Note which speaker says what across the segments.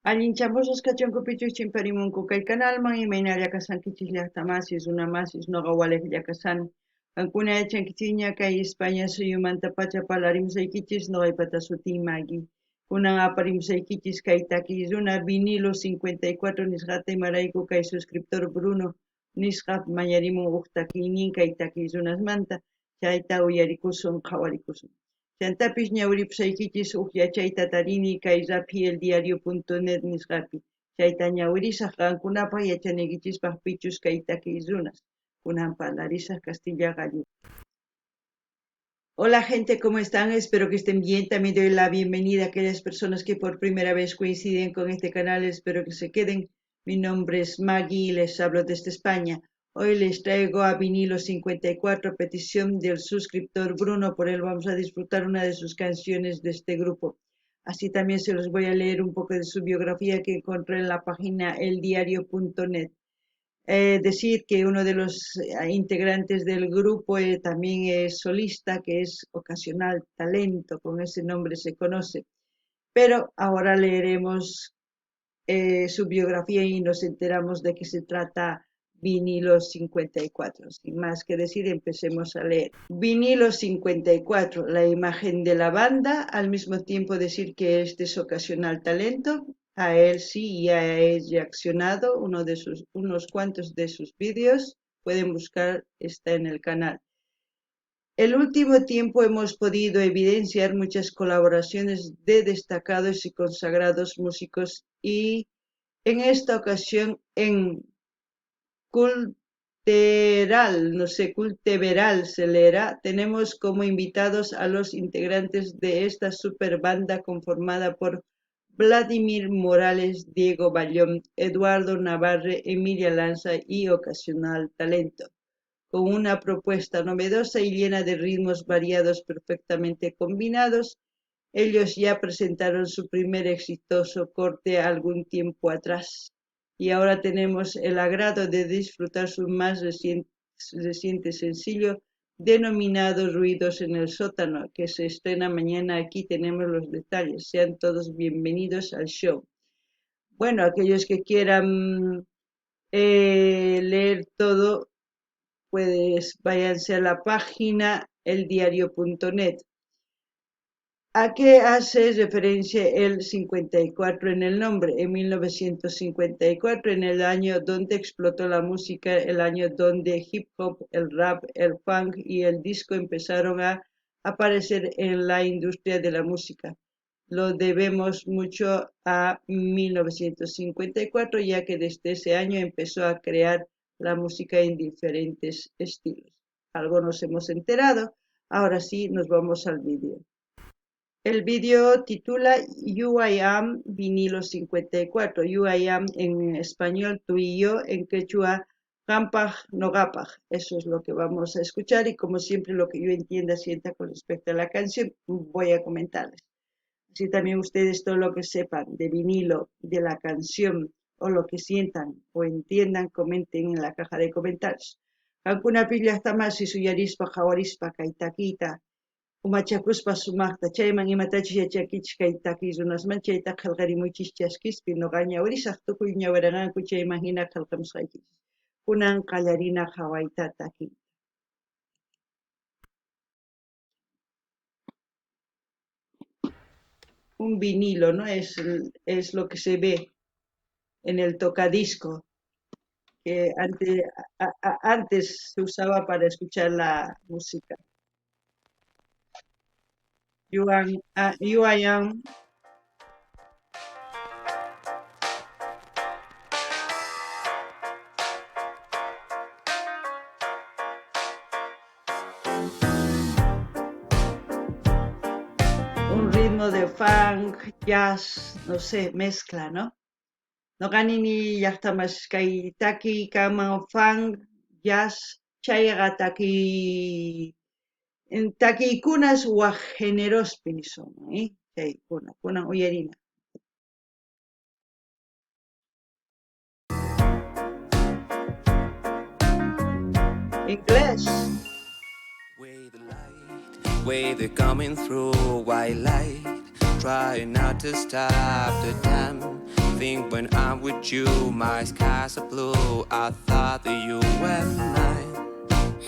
Speaker 1: Allinchamusas kachunkupichus chimparimunku kay canalman imayna llakasankichis llaqtamasis runamasis noqa walik llakasani. Qankuna yachankichikña kay España suyumanta pacha parlarimusaykichis noqaipata sutin Magui. Kunan aparimusaykichis kay taki runa vinilo 54 nisqata imarayku kay suscriptor Bruno nisqa mañarimun huk takiynin kay taki runasmanta chayta uyarikusun qhawarikusun. Chantapis ñawiripusaykichis huk yachayta tarini kay rapieldiario.net nisqapi. Chayta ñawirisaq qankunapaq yachanikichispaq pichus kay takiy runas. Kunan parlarisaq Castilla Gallo. Hola gente, ¿cómo están? Espero que estén bien. También doy la bienvenida a aquellas personas que por primera vez coinciden con este canal. Espero que se queden. Mi nombre es Maggie y les hablo desde España. Hoy les traigo a Vinilo 54, petición del suscriptor Bruno. Por él vamos a disfrutar una de sus canciones de este grupo. Así también se los voy a leer un poco de su biografía que encontré en la página eldiario.net. Decir que uno de los integrantes del grupo también es solista, que es Ocasional Talento, con ese nombre se conoce. Pero ahora leeremos su biografía y nos enteramos de qué se trata Vinilo 54. Sin más que decir, empecemos a leer. Vinilo 54, la imagen de la banda, al mismo tiempo decir que este es Ocasional Talento. A él sí ya he reaccionado unos cuantos de sus vídeos, pueden buscar, está en el canal. El último tiempo hemos podido evidenciar muchas colaboraciones de destacados y consagrados músicos y en esta ocasión en Culteveral se leerá, tenemos como invitados a los integrantes de esta super banda conformada por Vladimir Morales, Diego Ballón, Eduardo Navarre, Emilia Lanza y Ocasional Talento. Con una propuesta novedosa y llena de ritmos variados perfectamente combinados, ellos ya presentaron su primer exitoso corte algún tiempo atrás y ahora tenemos el agrado de disfrutar su más reciente sencillo denominado Ruidos en el Sótano, que se estrena mañana. Aquí tenemos los detalles. Sean todos bienvenidos al show. Bueno, aquellos que quieran leer todo, pues váyanse a la página eldiario.net. ¿A qué hace referencia el 54 en el nombre? En 1954, en el año donde explotó la música, el año donde hip hop, el rap, el funk y el disco empezaron a aparecer en la industria de la música. Lo debemos mucho a 1954, ya que desde ese año empezó a crear la música en diferentes estilos. Algo nos hemos enterado, ahora sí nos vamos al vídeo. El vídeo titula You I Am Vinilo 54. You I Am en español, tú y yo, en quechua, Gampaj no Gapaj. Eso es lo que vamos a escuchar y como siempre lo que yo entienda, sienta con respecto a la canción, voy a comentarles. Así también ustedes todo lo que sepan de vinilo, de la canción o lo que sientan o entiendan, comenten en la caja de comentarios. Kankuna pilla hasta más y suyarispa, jawarispa, kaitaquita. Umachakuspa sumaqta chayman imatachis yachakichis kay takiy runasman chayta qillqarimuchis chaskispi noqa ñawirisaq tukuy ñawiranqanku chayman hina qillqamusqaykichis. Kunan qallarina hawayta takiy. Un vinilo, ¿no? Es lo que se ve en el tocadisco, que antes se usaba para escuchar la música. You I Am. Un ritmo de funk, jazz, no sé, mezcla, ¿no? No ganini llaqtamas kay taki kaman funk, jazz, chayqa takiykunas waq generospi son, chaykuna, kunan uyarina. Inglés.
Speaker 2: Way they're coming through, white light, trying not to stop the time. when I'm with you, my skies are blue. I thought that you were mine.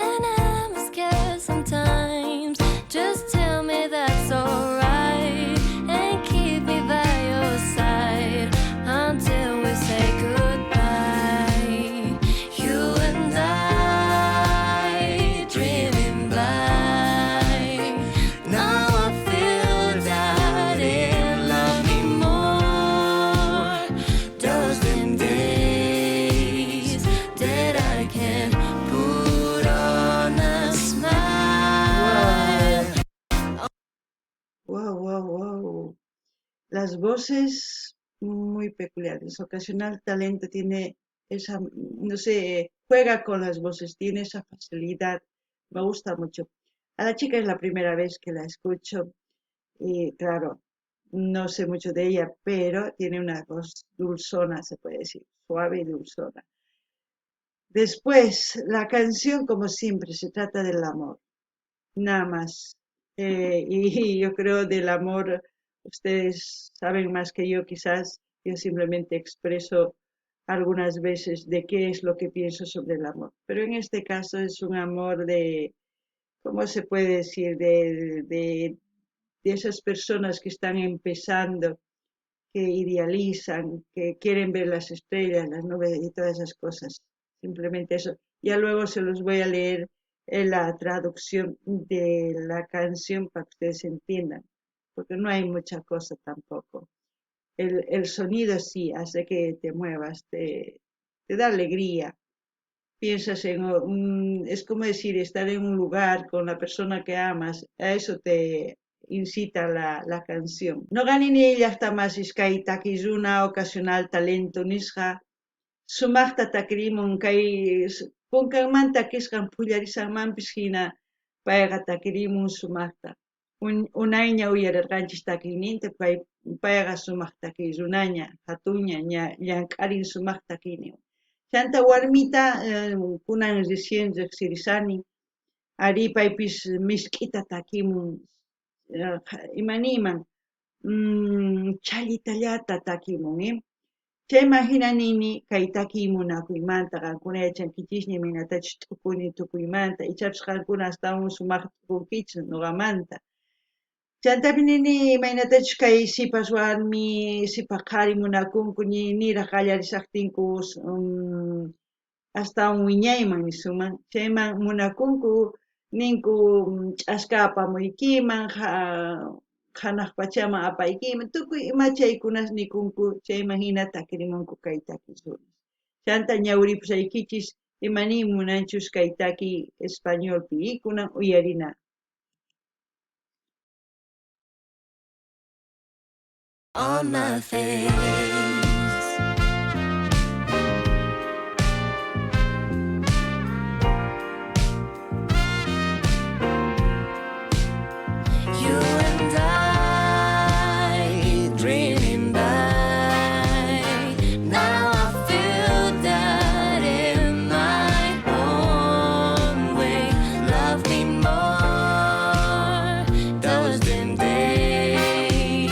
Speaker 3: And I'm scared sometimes. Just tell me that's alright, and keep me by your side until we say goodbye. You and I, dreaming blind. Now I feel that it love me more. Those them days that I can put on a smile.
Speaker 1: Wow, wow, wow. Las voces muy peculiares. Ocasional Talento tiene esa, no sé, juega con las voces, tiene esa facilidad. Me gusta mucho. A la chica es la primera vez que la escucho y claro, no sé mucho de ella, pero tiene una voz dulzona, se puede decir, suave y dulzona. Después, la canción, como siempre, se trata del amor, nada más. Y yo creo del amor, ustedes saben más que yo quizás, yo simplemente expreso algunas veces de qué es lo que pienso sobre el amor. Pero en este caso es un amor de, ¿cómo se puede decir? De esas personas que están empezando, que idealizan, que quieren ver las estrellas, las nubes y todas esas cosas. Simplemente eso. Ya luego se los voy a leer en la traducción de la canción para que ustedes entiendan, porque no hay mucha cosa tampoco. El sonido sí hace que te muevas, te da alegría. Piensas en es como decir, estar en un lugar con la persona que amas, a eso te incita la canción. No ganini llaqta masishkay takilluna ocasional talento nisqa sumaqta takrimun kay kunkanmanta kisqan phullarisanmanpis hina payqa takrimun sumaqta. Unayña uyarirqanchis takiyninta payqa sumaq takiyrunaña hatuña llank'arin sumaq takiynin. Chanta warmita kunan recién riqsirisani ari paypis misk'ita takimun imaniyman challitallata takimun chayman hinanimi kay takiy munakuymanta qankuna yachankichisña imanatachus t'upuni tukuymanta ichapish qankuna astawan sumaqta t'upunkichis nuqamanta. Chantapi nini imaynatachus kay sipas warmi, sipas qhari munakunku niraq qallarisaqtinku astawan wiñayman nisuman chayman munakunku ninku ch'aska apamuykiman hanaq pachaman apaykiman tukuy ima chaykunas nikunku chayman hina takrimunku kay takishunas. Chanta ñawripusaykichis imaniymi munanchus kay takiy españolpi kunan uyarina.
Speaker 3: On my face. You and I, dreaming by. Now I feel that in my own way. Love me more. Those dim days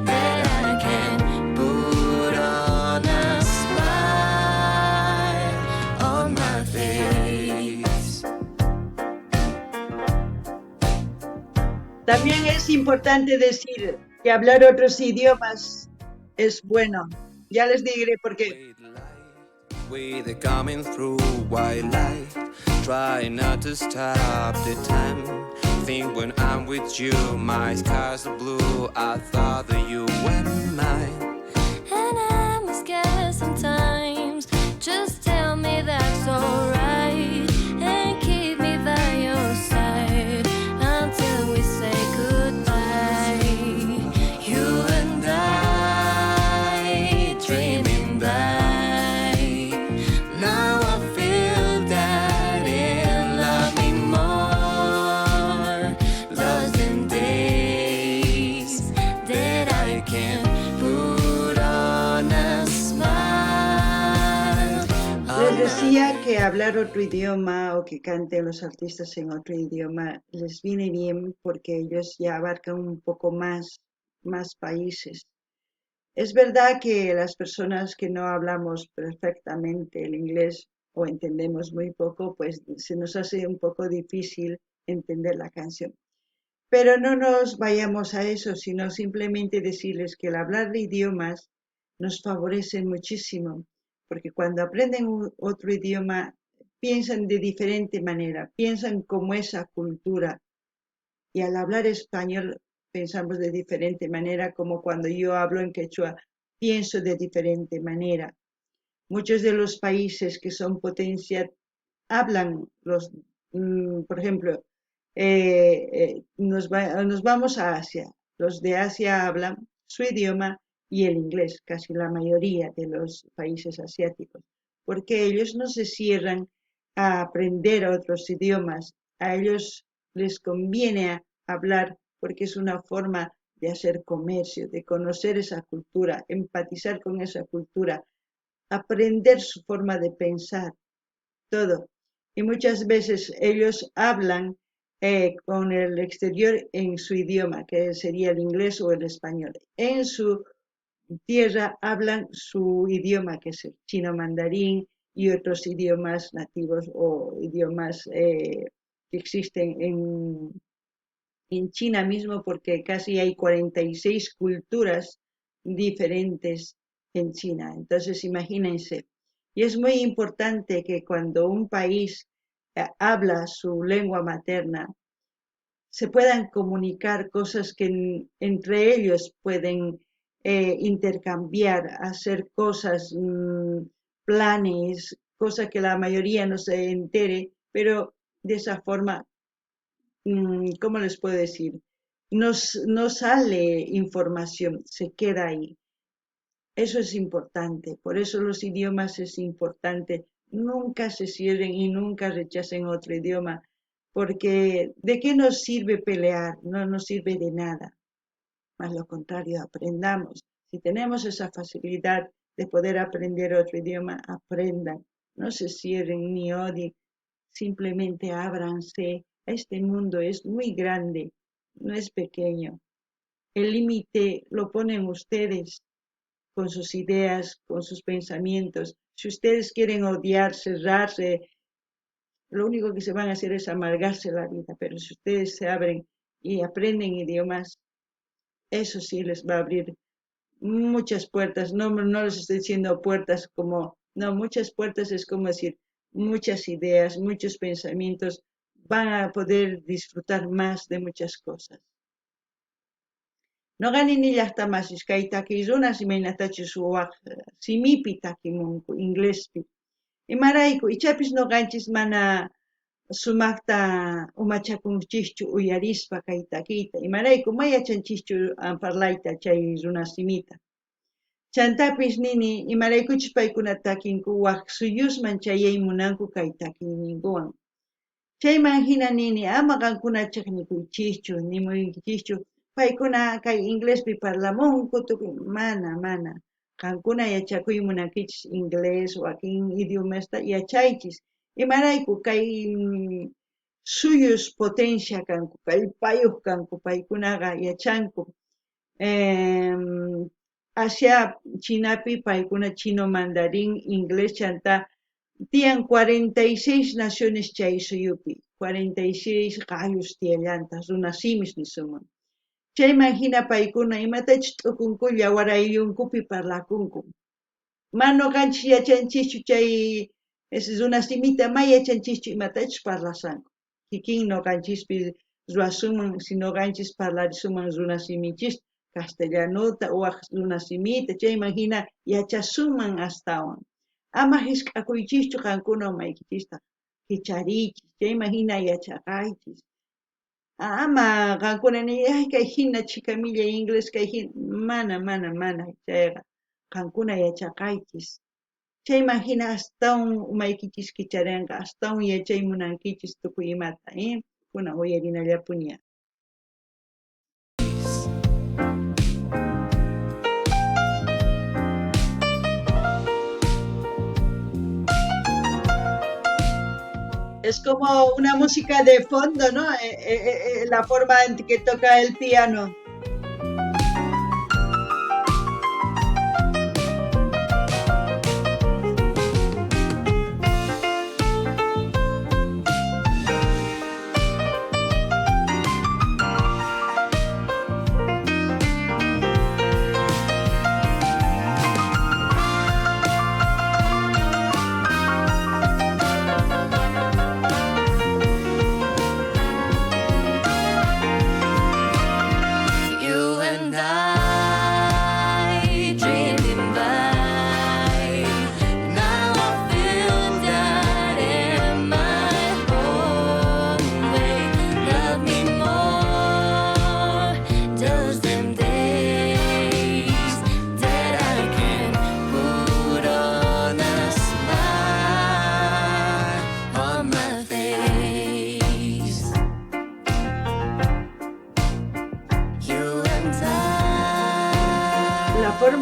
Speaker 3: that I can put on a smile on my face.
Speaker 1: También es importante decir que hablar otros idiomas es bueno. Ya les diré por qué.
Speaker 2: Way they're coming through white light. Try not to stop the time. Think when I'm with you, my skies are blue. I thought that you were mine.
Speaker 3: And I'm scared sometimes. Just tell me that's alright, and keep me by your side until we say goodbye. You and I, dreaming by. Now I feel that it love me more. Lost in days that I can put on a smile.
Speaker 1: Les decía que hablar otro idioma o que canten los artistas en otro idioma les viene bien porque ellos ya abarcan un poco más países. Es verdad que las personas que no hablamos perfectamente el inglés o entendemos muy poco, pues se nos hace un poco difícil entender la canción. Pero no nos vayamos a eso, sino simplemente decirles que el hablar de idiomas nos favorece muchísimo, porque cuando aprenden otro idioma piensan de diferente manera, piensan como esa cultura, y al hablar español pensamos de diferente manera, como cuando yo hablo en quechua, pienso de diferente manera. Muchos de los países que son potencia hablan por ejemplo, nos vamos a Asia. Los de Asia hablan su idioma y el inglés, casi la mayoría de los países asiáticos, porque ellos no se cierran a aprender otros idiomas. A ellos les conviene hablar porque es una forma de hacer comercio, de conocer esa cultura, empatizar con esa cultura, aprender su forma de pensar, todo. Y muchas veces ellos hablan con el exterior en su idioma, que sería el inglés o el español. En su tierra hablan su idioma, que es el chino mandarín y otros idiomas nativos o idiomas que existen en China mismo, porque casi hay 46 culturas diferentes en China. Entonces, imagínense. Y es muy importante que cuando un país habla su lengua materna, se puedan comunicar cosas que entre ellos pueden intercambiar, hacer cosas, planes, cosas que la mayoría no se entere, pero de esa forma, ¿cómo les puedo decir? No sale información, se queda ahí. Eso es importante, por eso los idiomas es importante. Nunca se cierren y nunca rechacen otro idioma, porque ¿de qué nos sirve pelear? No nos sirve de nada. Más lo contrario, aprendamos. Si tenemos esa facilidad de poder aprender otro idioma, aprendan. No se cierren ni odien, simplemente ábranse. Este mundo es muy grande, no es pequeño. El límite lo ponen ustedes con sus ideas, con sus pensamientos. Si ustedes quieren odiar, cerrarse, lo único que se van a hacer es amargarse la vida, pero si ustedes se abren y aprenden idiomas, eso sí les va a abrir muchas puertas. No, no les estoy diciendo puertas como, no, muchas puertas es como decir, muchas ideas, muchos pensamientos, van a poder disfrutar más de muchas cosas. Noqani nillaqtamasich kay takiy runas imaynatachus waq simipi takimunku inglespi. Imarayku ichapis noqanchis mana sumaqta umachakunchischu uyarispa kay takiyta. Imarayku mayachanchikchu parlayta chay runa simita. Chantapis nini imaraykuchus paykuna takinku waq suyusman chayay munanku kay takiyninkuwan. Chayman hina nini ama qankuna chaqnikuychischu nimuychischu paykuna kay inglespi parlamunku tukuy mana qankuna yachakuy munankichis inglés wakin idiomasta yachaychis imarayku kay suyus potencia kanku kallpayuq kanku paykunaqa yachanku Asia Chinapi paykuna chino mandarín inglés chanta tiyan 46 naciones chay suyupi 46 qayus tiyallantas runa simis nisuman chayman hina paykuna imatachus t'ukunkulla warayllunkupi parlakunku mano qanchis yachanchikchu chay runa simita may yachanchikchu imatachus parlasanku kikin noqanchispis ruasuman si noqanchis parlarisuman runa simichis castellanota waq runa simita chayman hina yachasuman astawan ama hisk'akuychischu qankuna umaykichista kichariychis chayman hina yachaqaychis ama qankuna ni ay kay hina chikamilla inglés kay hina mana chayqa qankuna yachaqaychis chayman hina astawan umaykichis kicharinqa astawan yachay munankichis tukuy imata kunan uyarinallapuña. Es como una música de fondo, ¿no? La forma en que toca el piano.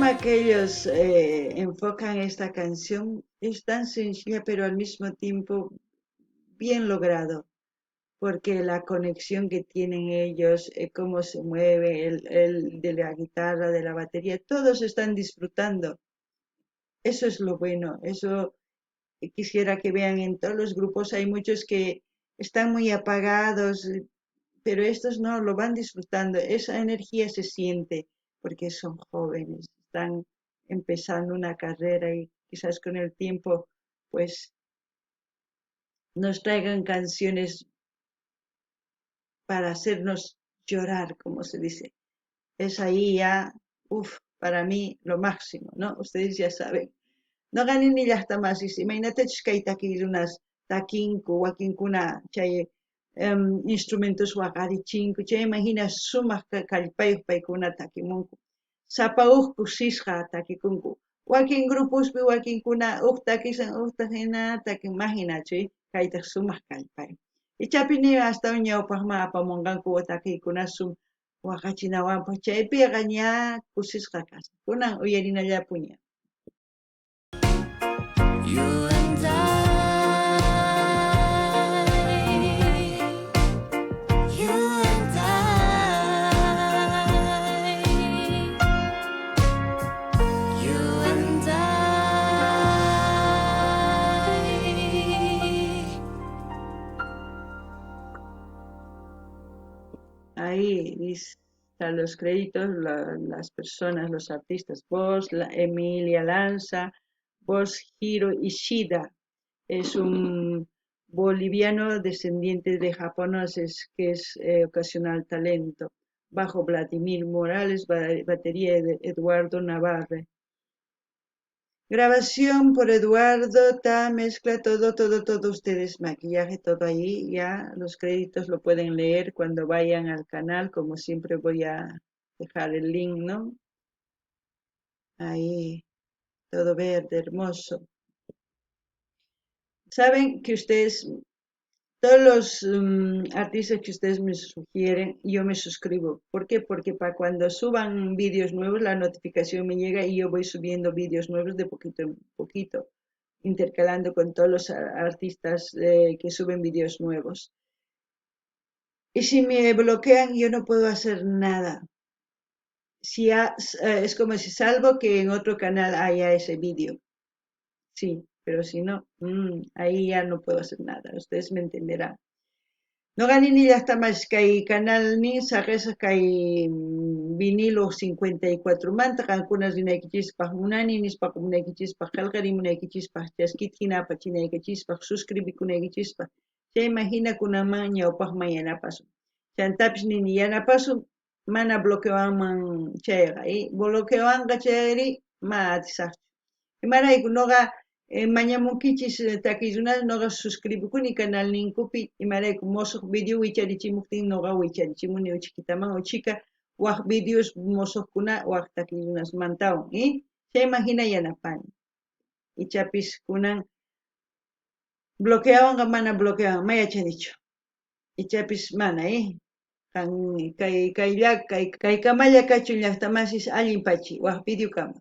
Speaker 1: aquellos enfocan esta canción, es tan sencilla pero al mismo tiempo bien logrado, porque la conexión que tienen ellos, cómo se mueve, el de la guitarra, de la batería, todos están disfrutando. Eso es lo bueno, eso quisiera que vean en todos los grupos, hay muchos que están muy apagados, pero estos no, lo van disfrutando, esa energía se siente porque son jóvenes, están empezando una carrera y quizás con el tiempo pues nos traigan canciones para hacernos llorar, como se dice. Es ahí ya, uff, para mí lo máximo, ¿no? Ustedes ya saben. No ganin ni las tamasis, imagínate que hay unas taquinku, wakinkuna, chay instrumentos wakarichinku, chay imagina sumas kalpayuq paykuna takimunku. Sapauq kusisqa takikunku. Wakin grupos pi wakinkuna uq takisan uq takina takin imaginachi kaytaq sumaq kallpay. Ichapi ni hasta ñawpaqman apamunqanku takiykuna sum waqachinawanpaq chaypiqa ña kusisqa kasqa. Kunan uyarinallapuña.
Speaker 3: You and you and you and
Speaker 1: Ahí están los créditos, las personas, los artistas. Vos, Emilia Lanza, vos, Hiro Ishida, es un boliviano descendiente de japoneses que es ocasional talento. Bajo Vladimir Morales, batería de Eduardo Navarre. Grabación por Eduardo, mezcla todo ustedes, maquillaje, todo ahí, ya los créditos lo pueden leer cuando vayan al canal, como siempre voy a dejar el link, ¿no? Ahí, todo verde, hermoso. Saben que ustedes, todos los artistas que ustedes me sugieren, yo me suscribo. ¿Por qué? Porque para cuando suban vídeos nuevos, la notificación me llega y yo voy subiendo vídeos nuevos de poquito en poquito, intercalando con todos los artistas que suben vídeos nuevos. Y si me bloquean, yo no puedo hacer nada. Si es como si salvo que en otro canal haya ese vídeo. Sí, pero si no, ahí ya no puedo hacer nada. Ustedes me entenderán. No gané ni hasta más que hay canal ni saques que hay vinilo 54 manta algunas de nequichispa unani ni spa como nequichispa calgari nequichispa chaskit hina pa china nequichispa suscribir con nequichispa se imagina que una maña o pa mañana paso chantapis ni yana paso mana bloquean man chega y bloquean gacheri ma atisa y mara y noga mañamunkichis takizunas noga suscribo kuni canal ninkupi imarayku mosoq video wicharichimuktin noga wicharichimuni uchikitaman uchika waq videos mosoqkuna waq takizunas mantawan chayman hina yanapani ichapis kunan bloqueawanqa mana bloqueawan mayachanichu ichapis mana kay kamalla kachun llaqtamasis allin pachi waq video kama